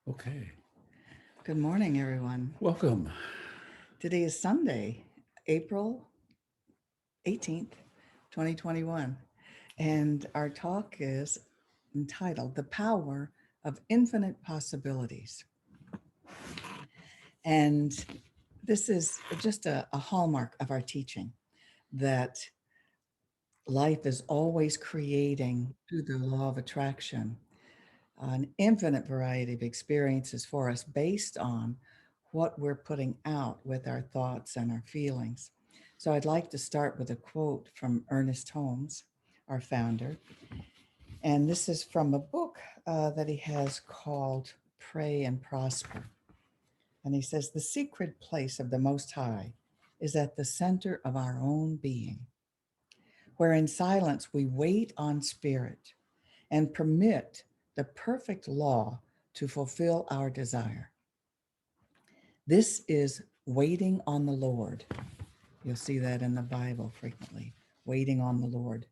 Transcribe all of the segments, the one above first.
Okay, Good morning, everyone. welcome. Today is Sunday, April 18th, 2021, and our talk is entitled The Power of Infinite Possibilities. And this is just a hallmark of our teaching that life is always creating through the law of attraction an infinite variety of experiences for us based on what we're putting out with our thoughts and our feelings. So I'd like to start with a quote from Ernest Holmes, our founder. And this is from a book that he has called Pray and Prosper. And he says, "The secret place of the Most High is at the center of our own being, where in silence we wait on spirit and permit the perfect law to fulfill our desire. This is waiting on the Lord." You'll see that in the Bible frequently, waiting on the Lord.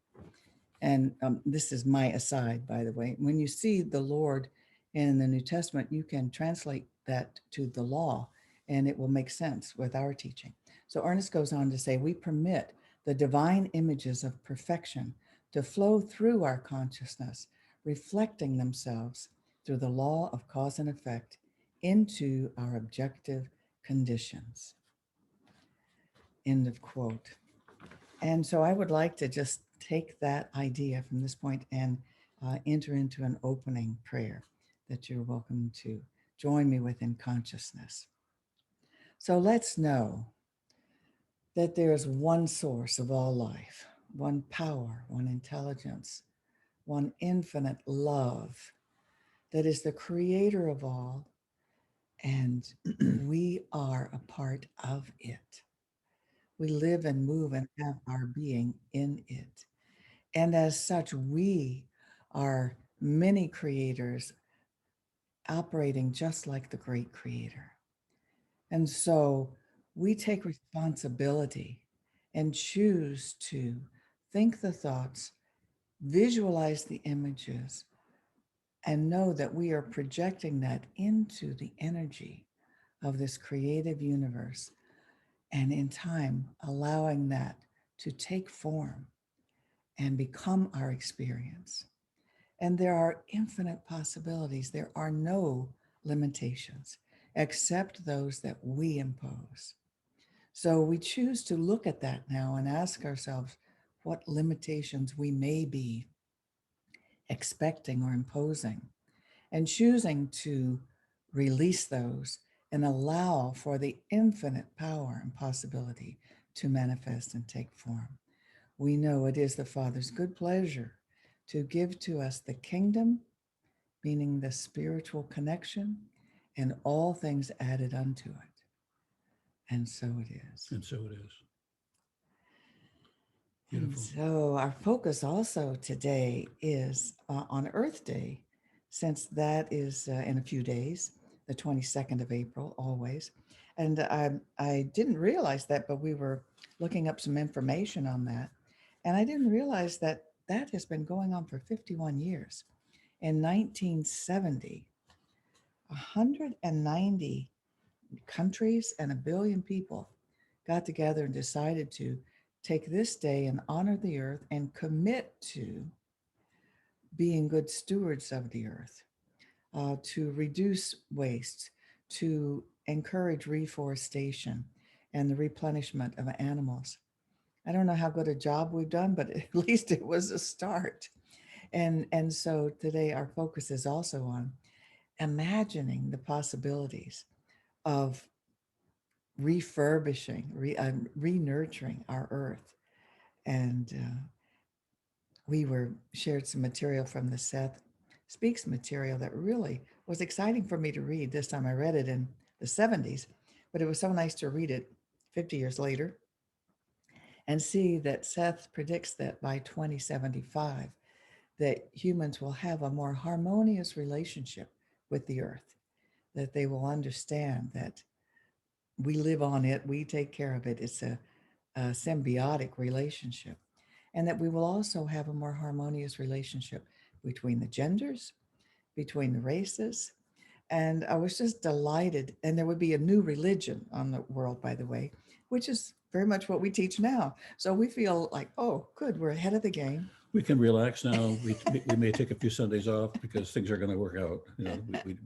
And this is my aside, by the way. When you see the Lord in the New Testament, you can translate that to the law, and it will make sense with our teaching. So Ernest goes on to say, we permit the divine images of perfection to flow through our consciousness, reflecting themselves through the law of cause and effect into our objective conditions. End of quote. And so I would like to just take that idea from this point and enter into an opening prayer that you're welcome to join me with in consciousness. So let's know that there is one source of all life, one power, one intelligence, one infinite love that is the creator of all, and we are a part of it. We live and move and have our being in it. And as such, we are many creators operating just like the great creator. And so we take responsibility and choose to think the thoughts, visualize the images, and know that we are projecting that into the energy of this creative universe. And in time, allowing that to take form and become our experience. And there are infinite possibilities. There are no limitations except those that we impose. So we choose to look at that now and ask ourselves what limitations we may be expecting or imposing, and choosing to release those and allow for the infinite power and possibility to manifest and take form. We know it is the Father's good pleasure to give to us the kingdom, meaning the spiritual connection, and all things added unto it. And so it is. And so it is. And Beautiful. so our focus also today is on Earth Day, since that is in a few days, the 22nd of April, always. And I didn't realize that, but we were looking up some information on that. And I didn't realize that that has been going on for 51 years. In 1970, 190 countries and a billion people got together and decided to take this day and honor the earth and commit to being good stewards of the earth, to reduce waste, to encourage reforestation and the replenishment of animals. I don't know how good a job we've done, but at least it was a start. And so today our focus is also on imagining the possibilities of refurbishing, re-nurturing our earth. And we were shared some material from the Seth Speaks material that really was exciting for me to read. This time I read it in the 70s, but it was so nice to read it 50 years later and see that Seth predicts that by 2075, that humans will have a more harmonious relationship with the earth, that they will understand that we live on it, we take care of it. It's a symbiotic relationship. And that we will also have a more harmonious relationship between the genders, between the races, And I was just delighted. And there would be a new religion on the world, by the way, which is very much what we teach now. So we feel like, oh, good, we're ahead of the game. We can relax now. We may take a few Sundays off because things are going to work out.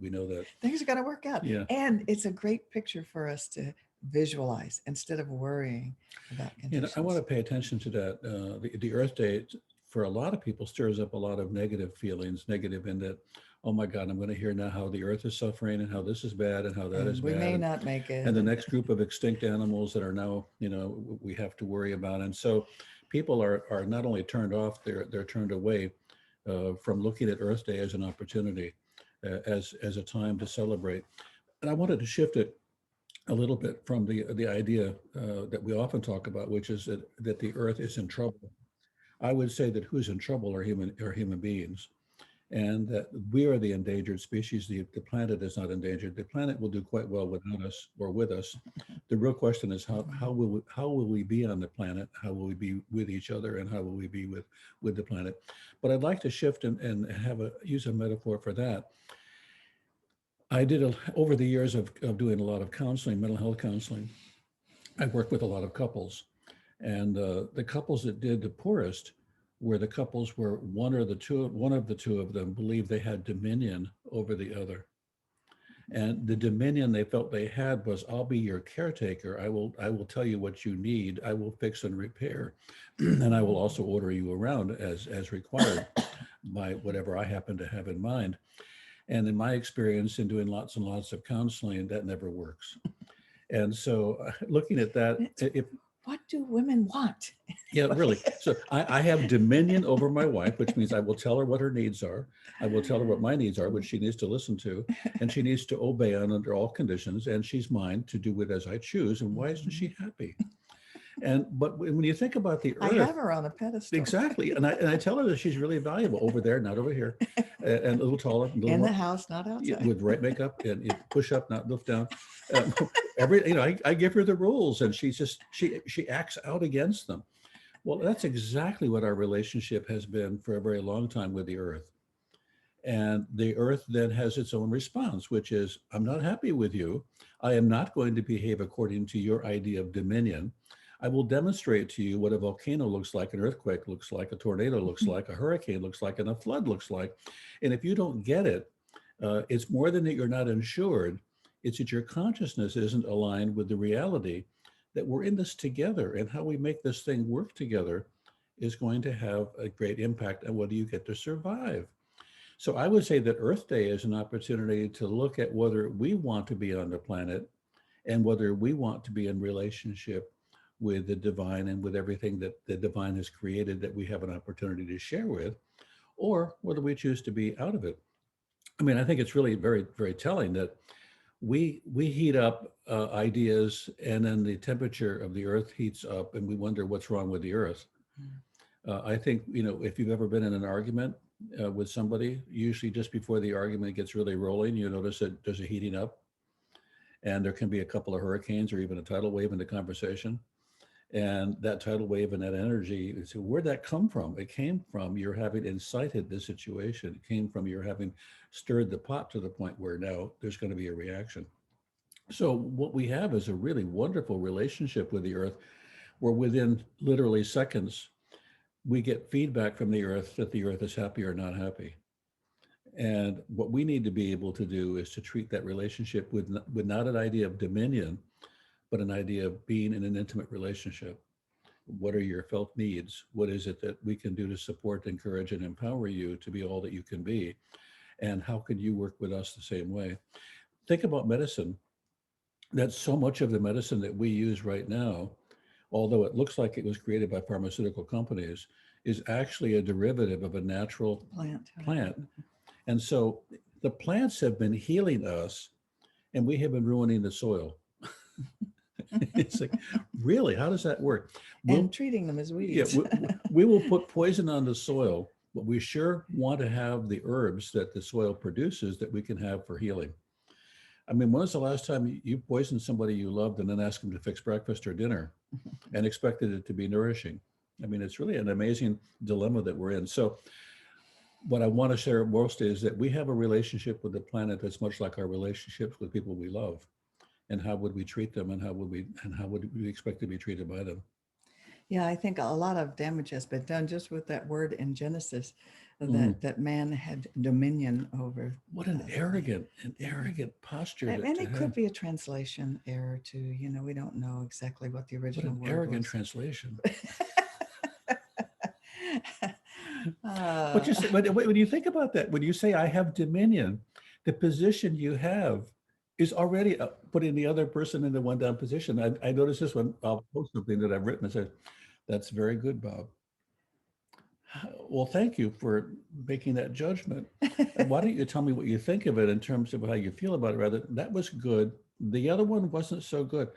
We know that. Things are going to work out. Yeah. And it's a great picture for us to visualize instead of worrying about I want conditions. to pay attention to that. The Earth Day, for a lot of people, stirs up a lot of negative feelings, negative in that, oh my God, I'm going to hear now how the Earth is suffering and how this is bad and how that is And we bad. may not make And it. the next group of extinct animals that are now, we have to worry about. And so people are not only turned off, they're turned away from looking at Earth Day as an opportunity, as a time to celebrate. And I wanted to shift it a little bit from the idea that we often talk about, which is that the Earth is in trouble. I would say that who's in trouble are human beings, and that we are the endangered species. The planet is not endangered. The planet will do quite well without us or with us. The real question is how will we be on the planet? How will we be with each other? And how will we be with the planet? But I'd like to shift and use a metaphor for that. I did over the years of doing a lot of counseling, mental health counseling. I worked with a lot of couples, and the couples that did the poorest were the couples where one of the two of them believed they had dominion over the other. And the dominion they felt they had was, I'll be your caretaker. I will tell you what you need. I will fix and repair. And I will also order you around as required by whatever I happen to have in mind. And in my experience in doing lots and lots of counseling, that never works. And so looking at that, if What do women want? yeah, really. So I have dominion over my wife, which means I will tell her what her needs are. I will tell her what my needs are, which she needs to listen to, and she needs to obey on under all conditions. And she's mine to do with as I choose. And why isn't she happy? But when you think about the I Earth, have her on a pedestal. exactly, and I tell her that she's really valuable over there, not over here, and a little taller, a little In the more house, not outside. with right makeup and push up, not lift down. Um, I give her the rules, and she acts out against them. Well, that's exactly what our relationship has been for a very long time with the Earth. And the Earth then has its own response, which is, I'm not happy with you. I am not going to behave according to your idea of dominion. I will demonstrate to you what a volcano looks like, an earthquake looks like, a tornado looks like, a hurricane looks like, and a flood looks like. And if you don't get it, it's more than that you're not insured. It's that your consciousness isn't aligned with the reality that we're in this together, and how we make this thing work together is going to have a great impact on whether you get to survive. So I would say that Earth Day is an opportunity to look at whether we want to be on the planet and whether we want to be in relationship with the divine and with everything that the divine has created that we have an opportunity to share with, or whether we choose to be out of it. I mean, I think it's really very, very telling that we heat up ideas, and then the temperature of the earth heats up, and we wonder what's wrong with the earth. I think, if you've ever been in an argument with somebody, usually just before the argument gets really rolling, you notice that there's a heating up, and there can be a couple of hurricanes or even a tidal wave in the conversation. And that tidal wave and that energy, so where'd that come from? It came from your having incited the situation. It came from your having stirred the pot to the point where now there's going to be a reaction. So what we have is a really wonderful relationship with the earth, where within literally seconds, we get feedback from the earth that the earth is happy or not happy. And what we need to be able to do is to treat that relationship with not an idea of dominion, but an idea of being in an intimate relationship. What are your felt needs? What is it that we can do to support, encourage, and empower you to be all that you can be? And how can you work with us the same way? Think about medicine. That's so much of the medicine that we use right now, although it looks like it was created by pharmaceutical companies, is actually a derivative of a natural Plant. plant. And so the plants have been healing us, and we have been ruining the soil. It's like, really, how does that work? And treating them as Yeah, weeds. we will put poison on the soil, but we sure want to have the herbs that the soil produces that we can have for healing. I mean, when was the last time you poisoned somebody you loved and then asked them to fix breakfast or dinner and expected it to be nourishing? I mean, it's really an amazing dilemma that we're in. So what I want to share most is that we have a relationship with the planet that's much like our relationships with people we love. And how would we treat them, and how would we expect to be treated by them? Yeah, I think a lot of damage has been done just with that word in Genesis, Mm. that man had dominion over What the land. an arrogant posture And to it could have. be a translation error too. We don't know exactly what the What original an word arrogant was. translation. But uh, when you think about that, when you say I have dominion, the position you have is already putting the other person in the one down position. I noticed this one. I'll post something that I've written that says, "That's very good, Bob." Well, thank you for making that judgment. And why don't you tell me what you think of it in terms of how you feel about it? Rather, that was good. The other one wasn't so good.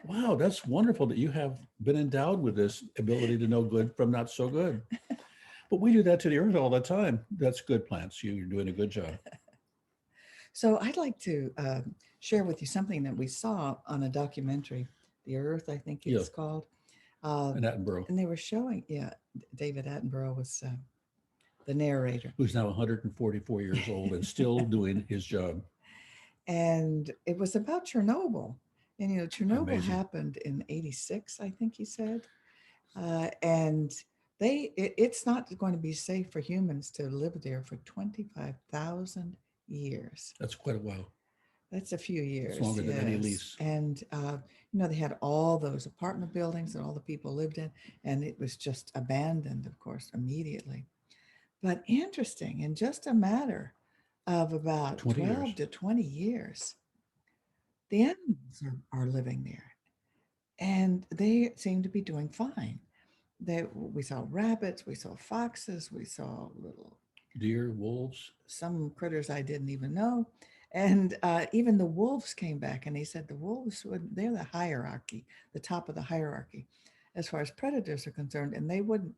Wow, that's wonderful that you have been endowed with this ability to know good from not so good. But we do that to the earth all the time. That's good, plants. You're doing a good job. so I'd like to share with you something that we saw on a documentary, The Earth, I think Yeah, it's called. Uh, in Attenborough, and they were showing, yeah, David Attenborough was the narrator. who's now 144 years old and still doing his job. And it was about Chernobyl. And, Chernobyl Amazing. happened in 86, I think he said. And it's not going to be safe for humans to live there for 25,000 years. That's quite a while. That's a few It's years, longer than any yes. lease. And, they had all those apartment buildings that all the people lived in, and it was just abandoned, of course, immediately. But interesting, in just a matter of about 20 12 years. to 20 years, the animals are living there, and they seem to be doing fine. We saw rabbits, we saw foxes, we saw little Deer, wolves. some critters I didn't even know. And even the wolves came back, and he said the wolves they're the hierarchy, the top of the hierarchy, as far as predators are concerned, and they wouldn't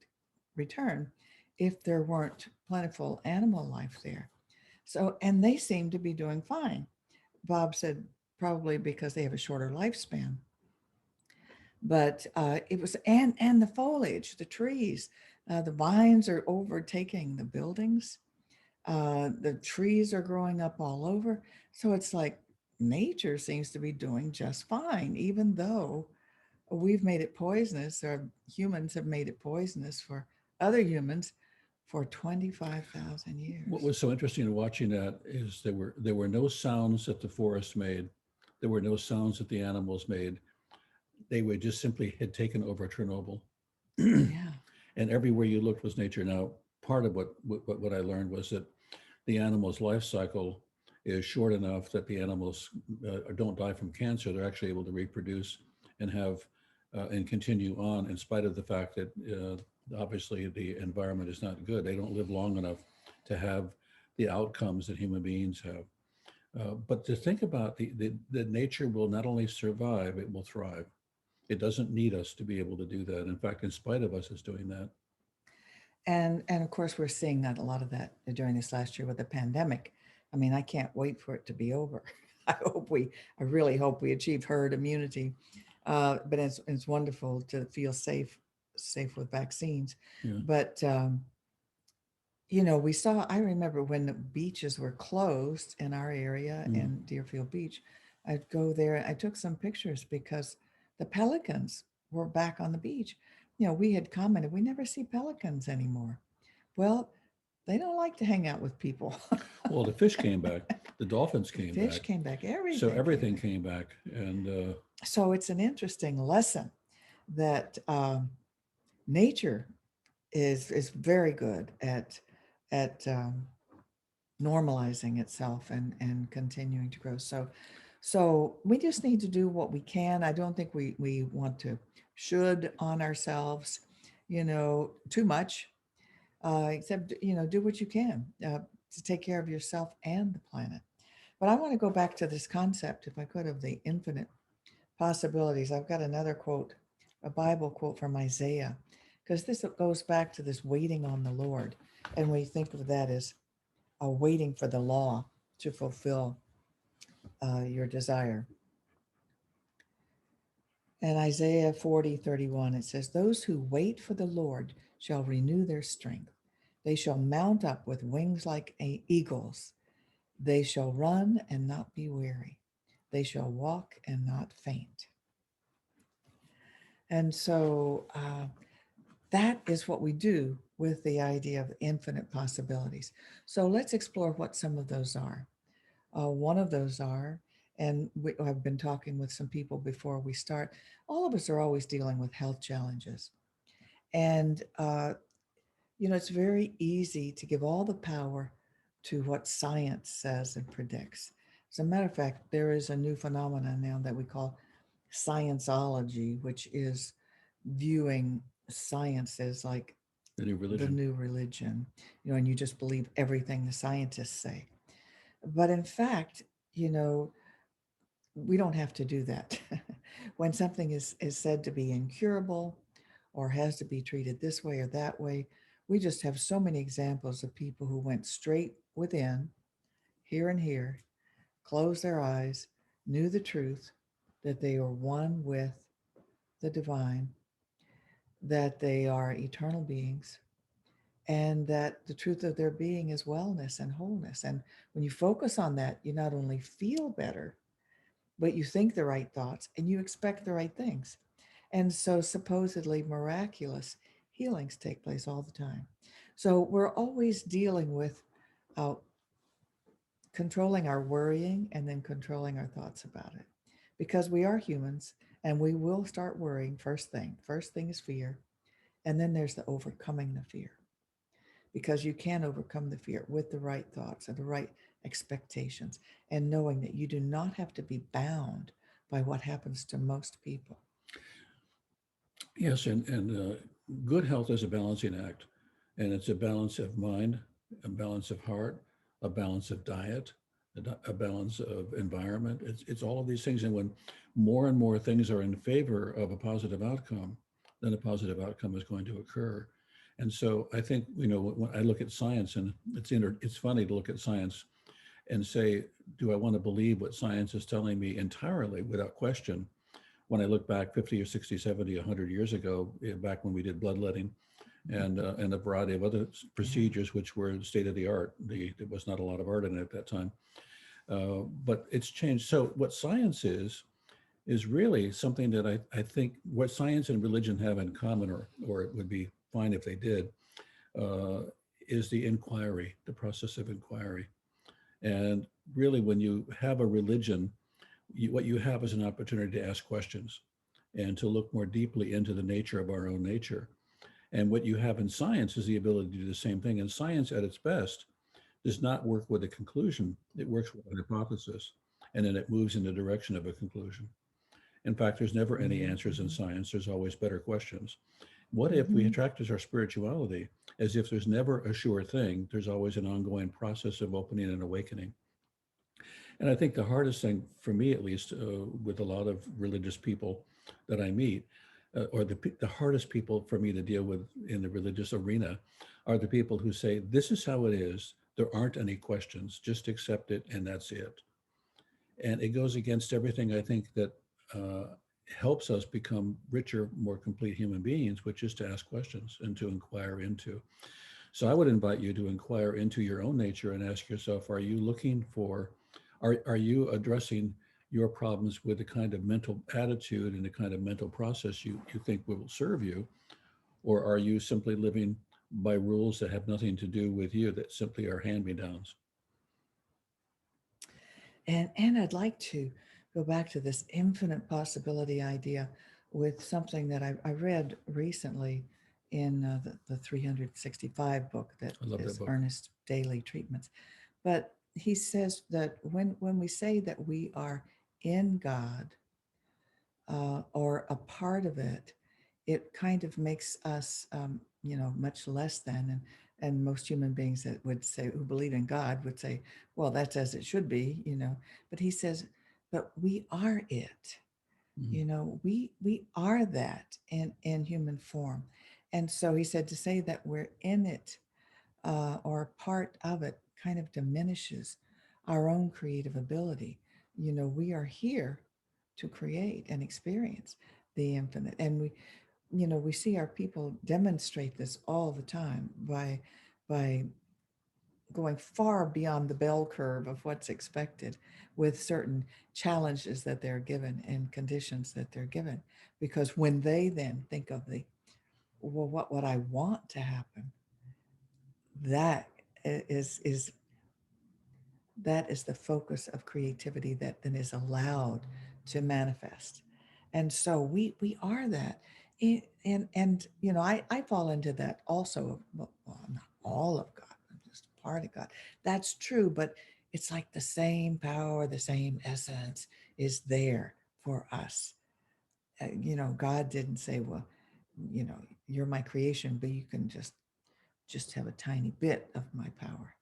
return if there weren't plentiful animal life there. So, and they seem to be doing fine. Bob said probably because they have a shorter lifespan. But it was, and the foliage, the trees, the vines are overtaking the buildings. The trees are growing up all over. So it's like nature seems to be doing just fine, even though we've made it poisonous, or humans have made it poisonous for other humans for 25,000 What years. was so interesting in watching that is there were no sounds that the forest made. There were no sounds that the animals made. They were just simply had taken over Chernobyl. Yeah. And everywhere you looked was nature. Now, part of what I learned was that the animal's life cycle is short enough that the animals don't die from cancer. They're actually able to reproduce and have and continue on in spite of the fact that obviously the environment is not good. They don't live long enough to have the outcomes that human beings have. But to think about the nature will not only survive, it will thrive. It doesn't need us to be able to do that. In fact, in spite of us, is doing that. And of course, we're seeing that a lot of that during this last year with the pandemic. I mean, I can't wait for it to be over. I really hope we achieve herd immunity. But it's wonderful to feel safe with vaccines. Yeah. But I remember when the beaches were closed in our area Mm. in Deerfield Beach, I'd go there. I took some pictures because the pelicans were back on the beach. We had commented, we never see pelicans anymore. Well, they don't like to hang out with people. Well, the fish came back, the dolphins The came fish back, came back, so everything came everything back. came back, and So it's an interesting lesson that nature is very good at normalizing itself and continuing to grow. So we just need to do what we can. I don't think we want to should on ourselves, too much. Except do what you can to take care of yourself and the planet. But I want to go back to this concept, if I could, of the infinite possibilities. I've got another quote, a Bible quote from Isaiah, because this goes back to this waiting on the Lord, and we think of that as a waiting for the law to fulfill your desire. And Isaiah 40:31, it says, "Those who wait for the Lord shall renew their strength. They shall mount up with wings like eagles. They shall run and not be weary. They shall walk and not faint. And so that is what we do with the idea of infinite possibilities. So let's explore what some of those are. One of those are, and I've been talking with some people before we start, all of us are always dealing with health challenges. And, it's very easy to give all the power to what science says and predicts. As a matter of fact, there is a new phenomenon now that we call scienceology, which is viewing science as like The new the religion. new religion, and you just believe everything the scientists say. But in fact, you know, we don't have to do that. When something is said to be incurable or has to be treated this way or that way, we just have so many examples of people who went straight within, here and here, closed their eyes, knew the truth, that they were one with the divine, that they are eternal beings, and that the truth of their being is wellness and wholeness. And when you focus on that, you not only feel better, but you think the right thoughts and you expect the right things. And so supposedly miraculous healings take place all the time. So we're always dealing with uh, controlling our worrying and then controlling our thoughts about it. Because we are humans and we will start worrying first thing. First thing is fear. And then there's the overcoming the fear. Because you can overcome the fear with the right thoughts and the right expectations and knowing that you do not have to be bound by what happens to most people. Yes, and good health is a balancing act, and it's a balance of mind, a balance of heart, a balance of diet, a balance of environment. It's all of these things, and when more and more things are in favor of a positive outcome, then a positive outcome is going to occur. And so I think when I look at science, and it's funny to look at science and say, do I want to believe what science is telling me entirely without question? When I look back 50 or 60, 70, 100 years ago, back when we did bloodletting and a variety of other Yeah. procedures, which were state of the art. There was not a lot of art in it at that time, but it's changed. So what science is really something that I think what science and religion have in common, or it would be fine if they did, uh, is the inquiry, the process of inquiry. And really, when you have a religion, what you have is an opportunity to ask questions and to look more deeply into the nature of our own nature. And what you have in science is the ability to do the same thing. And science, at its best, does not work with a conclusion, it works with an hypothesis, and then it moves in the direction of a conclusion. In fact, there's never any answers in Mm-hmm. science, there's always better questions. What if we Mm-hmm. practice our spirituality as if there's never a sure thing? There's always an ongoing process of opening and awakening. And I think the hardest thing for me, at least, with a lot of religious people that I meet, or the hardest people for me to deal with in the religious arena, are the people who say, "This is how it is. There aren't any questions. Just accept it, and that's it." And it goes against everything I think that uh, helps us become richer, more complete human beings, which is to ask questions and to inquire into. So I would invite you to inquire into your own nature and ask yourself, are you addressing your problems with the kind of mental attitude and the kind of mental process you think will serve you? Or are you simply living by rules that have nothing to do with you, that simply are hand-me-downs? And I'd like to go back to this infinite possibility idea with something that I read recently in the 365 book that I love that is book. Ernest Daily Treatments. But he says that when we say that we are in God or a part of it, it kind of makes us, much less than. And most human beings that would say, who believe in God would say, well, that's as it should be. But he says, but we are it. Mhm. We are that in human form. And so he said to say that we're in it or part of it kind of diminishes our own creative ability. We are here to create and experience the infinite. And we see our people demonstrate this all the time by by going far beyond the bell curve of what's expected with certain challenges that they're given and conditions that they're given. Because when they then think of the, well, what would I want to happen? That is that is the focus of creativity that then is allowed to manifest. And so we are that. And you know, I fall into that also. Well, not all of God, I'm just part of God. That's true, but it's like the same power, the same essence is there for us. You know, God didn't say, well, you know, you're my creation, but you can just have a tiny bit of my power.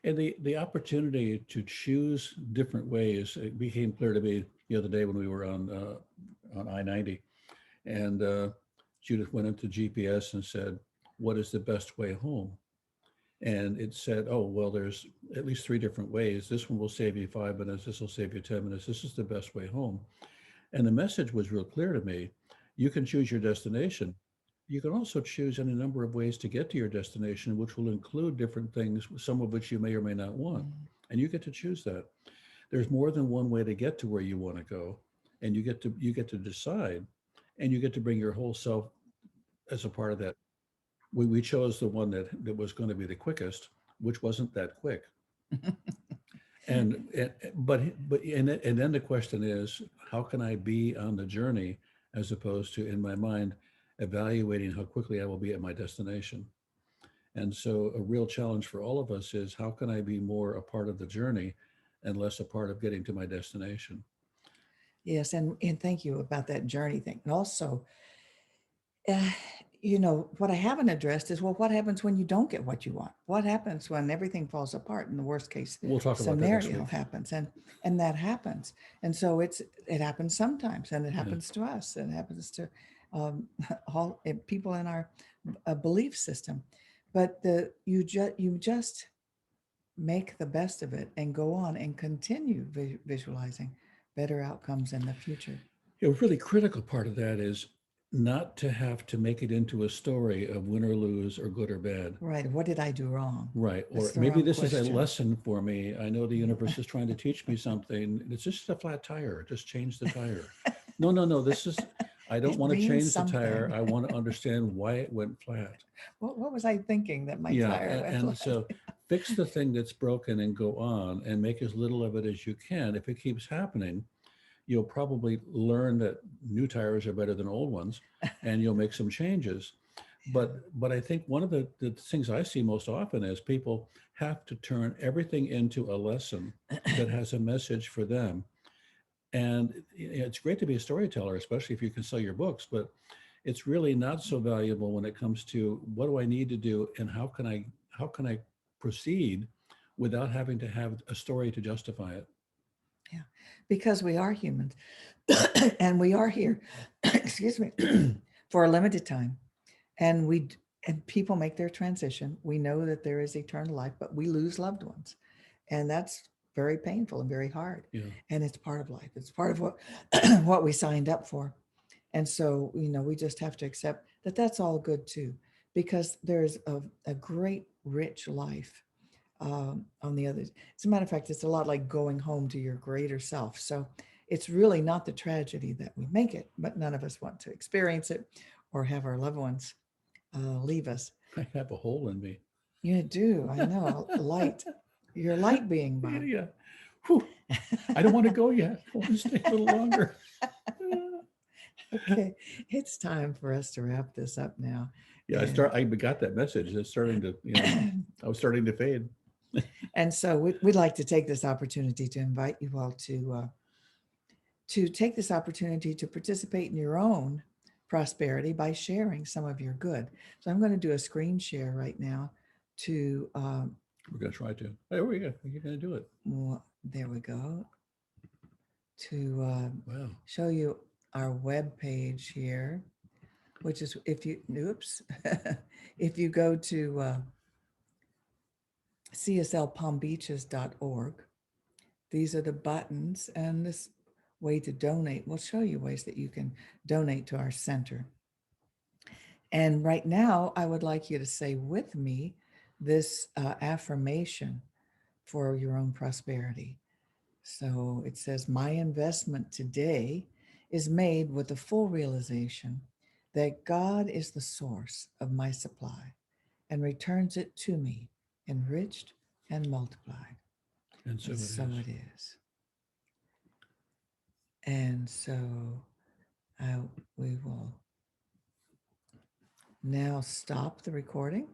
And the opportunity to choose different ways, it became clear to me the other day when we were on I-90, and Judith went into GPS and said, "What is the best way home?" And it said, "Oh, well, there's at least three different ways. This one will save you 5 minutes. This will save you 10 minutes. This is the best way home." And the message was real clear to me. You can choose your destination. You can also choose any number of ways to get to your destination, which will include different things, some of which you may or may not want. Mm. And you get to choose that. There's more than one way to get to where you want to go, and you get to decide, and you get to bring your whole self as a part of that. We chose the one that was going to be the quickest, which wasn't that quick. And and then the question is, how can I be on the journey as opposed to in my mind evaluating how quickly I will be at my destination? And so a real challenge for all of us is, how can I be more a part of the journey and less a part of getting to my destination? Yes, and thank you about that journey thing. And also, uh, you know, what I haven't addressed is, well, what happens when you don't get what you want? What happens when everything falls apart and the worst case We'll talk about that next scenario week. happens? And that happens. And so it happens sometimes, and it Yeah. happens to us, and it happens to all people in our belief system. But the you just make the best of it and go on and continue visualizing better outcomes in the future. A really critical part of that is not to have to make it into a story of win or lose or good or bad. Right. What did I do wrong? Right. That's Or the maybe wrong this is a question. lesson for me. I know the universe is trying to teach me something. It's just a flat tire. Just change the tire. No, no, no. This is, I don't It want to means change the tire. something. I want to understand why it went flat. What was I thinking that my Yeah. tire went And flat? so fix the thing that's broken and go on and make as little of it as you can. If it keeps happening, you'll probably learn that new tires are better than old ones, and you'll make some changes. But I think one of the things I see most often is people have to turn everything into a lesson that has a message for them. And it's great to be a storyteller, especially if you can sell your books, but it's really not so valuable when it comes to, what do I need to do and how can I proceed without having to have a story to justify it. Yeah, because we are humans and we are here, excuse me, for a limited time. And and people make their transition. We know that there is eternal life, but we lose loved ones. And that's very painful and very hard. Yeah. And it's part of life. It's part of what what we signed up for. And so, you know, we just have to accept that that's all good too, because there's a great, rich life on the other. As a matter of fact, it's a lot like going home to your greater self. So it's really not the tragedy that we make it, but none of us want to experience it or have our loved ones leave us. I have a hole in me. You do, I know, light. Your light being, Yeah, Bob. yeah. Whew. I don't want to go yet. I want to stay a little longer. Okay, it's time for us to wrap this up now. Yeah, And I got that message. It's starting to, I was starting to fade. and so we'd like to take this opportunity to invite you all to take this opportunity to participate in your own prosperity by sharing some of your good. So I'm going to do a screen share right now to, We're going to try to. There we go. You're going to do it. there we go, to Wow. show you our web page here, which is if you, oops, if you go to cslpalmbeaches.org, these are the buttons and this way to donate. We'll show you ways that you can donate to our center. And right now, I would like you to say with me this affirmation for your own prosperity. So it says, my investment today is made with the full realization that God is the source of my supply and returns it to me enriched and multiplied. And so And it so is. it is. And so we will now stop the recording.